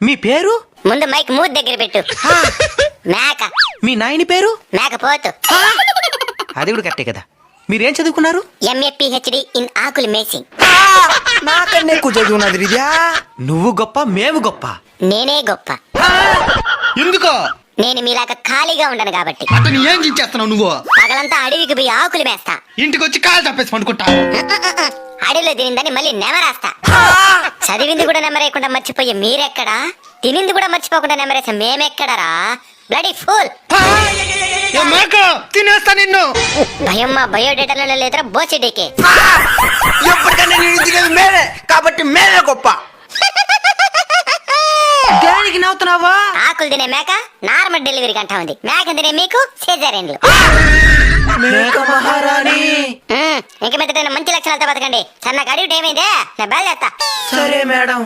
మీ పేరు? ముందు మైక్ మూతి దగ్గర పెట్టు. మేక. మీ నాయని పేరు? మేకపోతు. అది కూడా కరెక్టే కదా. మీరేం చదువుకున్నారు? MA PhD ఇన్ ఆకులు మేసింగ్. నాకన్నా ఎక్కువ చదువున్నది రిజా. నువ్వు గొప్ప, మేము గొప్ప. నేనే గొప్ప. ఎందుకో? నేను మీలాగా ఖాళీగా ఉండను కాబట్టి. అతను ఏం చేస్తున్నావు నువ్వు? పగలంతా అడవికి పోయి ఆకులు మేస్తా. ఇంటికి వచ్చి కాలు తప్పేసి పండుకుంటా. అడవిలో తినిందని మళ్ళీ నెమరేస్తా. చదివింది కూడా నెమరేయకుండా మర్చిపోయే మీరెక్కడా? తినింది కూడా మర్చిపోకుండా నెమరేసే మేమెక్కడరా? Bloody fool. తినేస్తా నిన్ను. భయం మా బయోడేటాలో లేదురా బోచెడేకే. ఎప్పటికన్నా నేను తినేది మేమే కాబట్టి మేమే గొప్ప. దేనికి నవ్వుతున్నావా? ఆకులు తినే మేక నార్మల్ డెలివరీకి అంటా ఉంది. మేక తినే మీకు సిజేరియన్లు. మేక మహారాణి. ఇంక మీద మంచి లక్షణాలతో బతకండి. సన్నగా అడిగి ఏమైందే? నేను బయలుదేస్తా. సరే మేడం.